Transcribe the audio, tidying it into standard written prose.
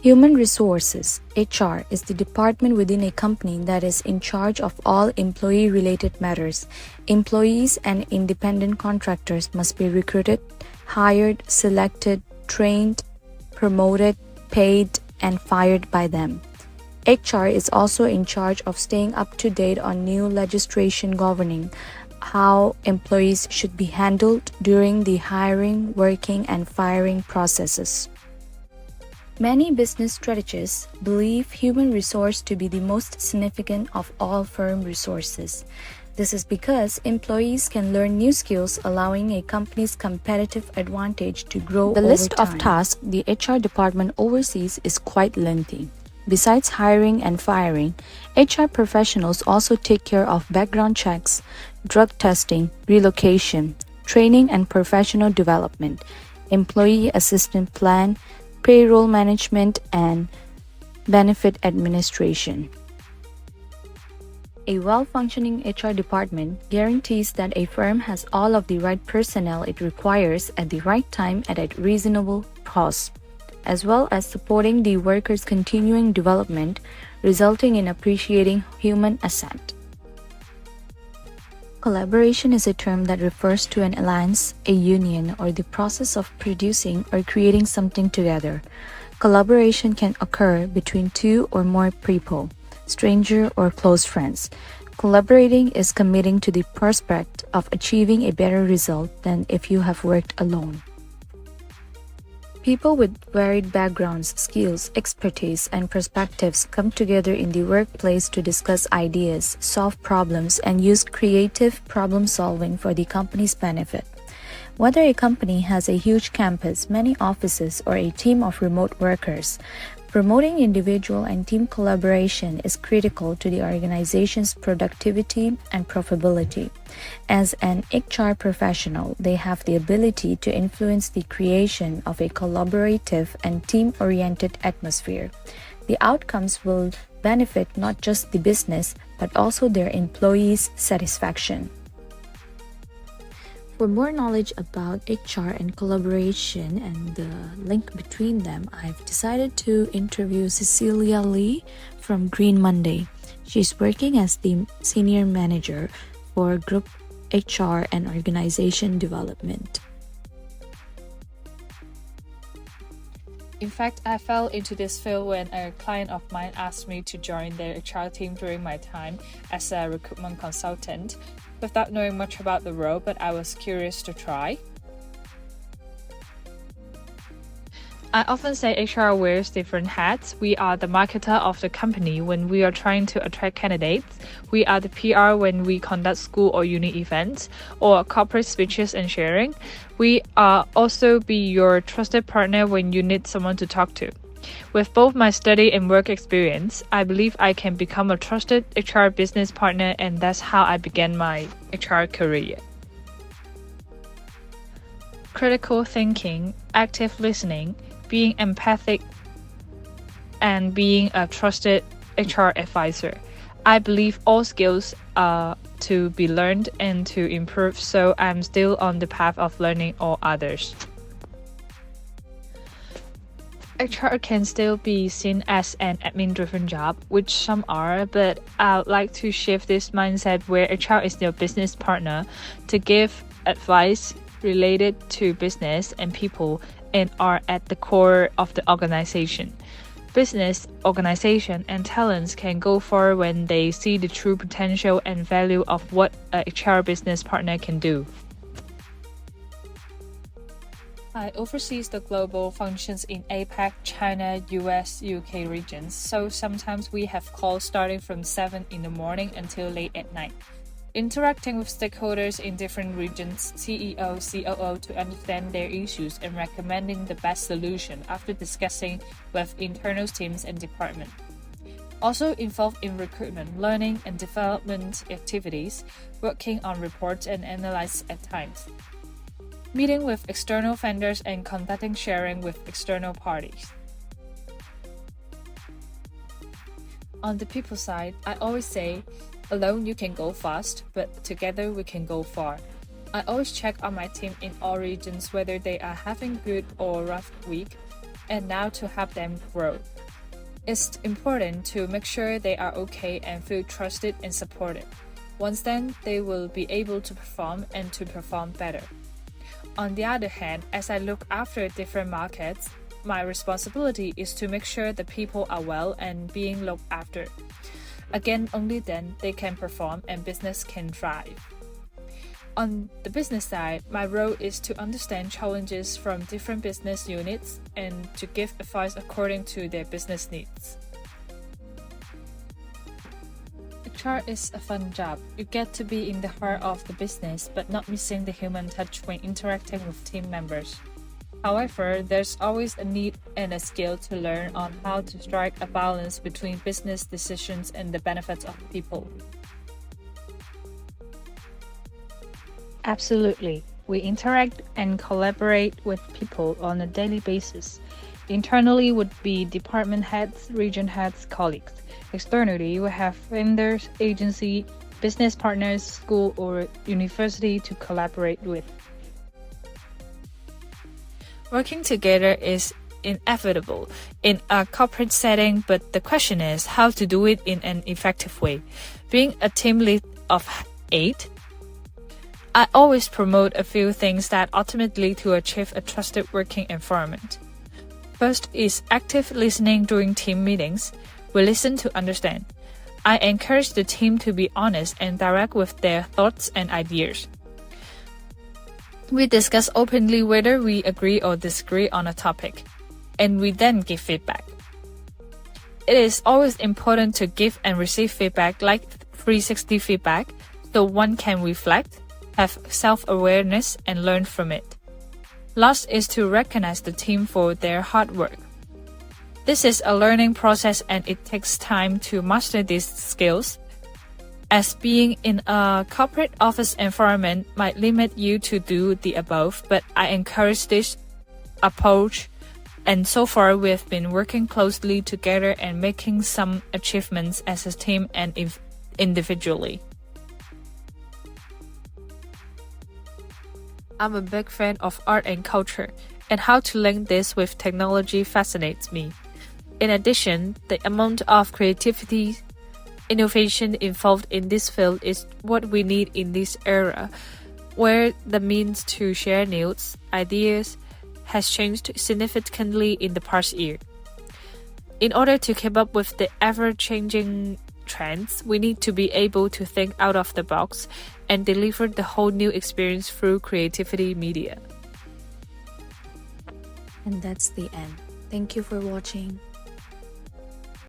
Human resources (HR) is the department within a company that is in charge of all employee-related matters. Employees and independent contractors must be recruited, hired, selected, trained, promoted, paid, and fired by them. HR is also in charge of staying up to date on new legislation governing how employees should be handled during the hiring, working, and firing processes. Many business strategists believe human resource to be the most significant of all firm resources. This is because employees can learn new skills, allowing a company's competitive advantage to grow over time. The list of tasks the HR department oversees is quite lengthy. Besides hiring and firing, HR professionals also take care of background checks, drug testing, relocation, training and professional development, employee assistance plan, payroll management, and benefit administration. A well-functioning HR department guarantees that a firm has all of the right personnel it requires at the right time at a reasonable cost, as well as supporting the workers' continuing development, resulting in appreciating human asset. Collaboration is a term that refers to an alliance, a union, or the process of producing or creating something together. Collaboration can occur between two or more people, strangers or close friends. Collaborating is committing to the prospect of achieving a better result than if you have worked alone. People with varied backgrounds, skills, expertise, and perspectives come together in the workplace to discuss ideas, solve problems, and use creative problem solving for the company's benefit. Whether a company has a huge campus, many offices, or a team of remote workers, promoting individual and team collaboration is critical to the organization's productivity and profitability. As an HR professional, they have the ability to influence the creation of a collaborative and team-oriented atmosphere. The outcomes will benefit not just the business, but also their employees' satisfaction. For more knowledge about HR and collaboration and the link between them, I've decided to interview Cecilia Lee from Green Monday. She's working as the Senior Manager for Group HR and Organization Development. In fact, I fell into this field when a client of mine asked me to join their HR team during my time as a recruitment consultant. Without knowing much about the role, but I was curious to try. I often say HR wears different hats. We are the marketer of the company when we are trying to attract candidates. We are the PR when we conduct school or uni events or corporate speeches and sharing. We are also be your trusted partner when you need someone to talk to. With both my study and work experience, I believe I can become a trusted HR business partner, and that's how I began my HR career. Critical thinking, active listening, being empathic, and being a trusted HR advisor. I believe all skills are to be learned and to improve, so I'm still on the path of learning all others. HR can still be seen as an admin-driven job, which some are, but I'd like to shift this mindset where HR is your business partner to give advice related to business and people and are at the core of the organization. Business, organization, and talents can go far when they see the true potential and value of what a HR business partner can do. I oversee the global functions in APAC, China, US, UK regions, so sometimes we have calls starting from 7 in the morning until late at night. Interacting with stakeholders in different regions, CEO, COO, to understand their issues and recommending the best solution after discussing with internal teams and departments. Also involved in recruitment, learning and development activities, working on reports and analysis at times. Meeting with external vendors and conducting sharing with external parties. On the people side, I always say, alone you can go fast, but together we can go far. I always check on my team in all regions whether they are having good or rough week, and now to help them grow. It's important to make sure they are okay and feel trusted and supported. Once then, they will be able to perform and to perform better. On the other hand, as I look after different markets, my responsibility is to make sure the people are well and being looked after. Again, only then they can perform and business can thrive. On the business side, my role is to understand challenges from different business units and to give advice according to their business needs. HR is a fun job. You get to be in the heart of the business, but not missing the human touch when interacting with team members. However, there's always a need and a skill to learn on how to strike a balance between business decisions and the benefits of people. Absolutely. We interact and collaborate with people on a daily basis. Internally would be department heads, region heads, colleagues. Externally, we have vendors, agency, business partners, school or university to collaborate with. Working together is inevitable in a corporate setting, but the question is how to do it in an effective way. Being a team lead of 8, I always promote a few things that ultimately to achieve a trusted working environment. First is active listening during team meetings. We listen to understand. I encourage the team to be honest and direct with their thoughts and ideas. We discuss openly whether we agree or disagree on a topic, and we then give feedback. It is always important to give and receive feedback like 360 feedback, so one can reflect, have self-awareness, and learn from it. Last is to recognize the team for their hard work. This is a learning process and it takes time to master these skills, as being in a corporate office environment might limit you to do the above, but I encourage this approach, and so far we have been working closely together and making some achievements as a team and individually. I'm a big fan of art and culture, and how to link this with technology fascinates me. In addition, the amount of creativity, innovation involved in this field is what we need in this era, where the means to share news, ideas, has changed significantly in the past year. In order to keep up with the ever-changing trends, we need to be able to think out of the box and deliver the whole new experience through creativity media. And that's the end. Thank you for watching.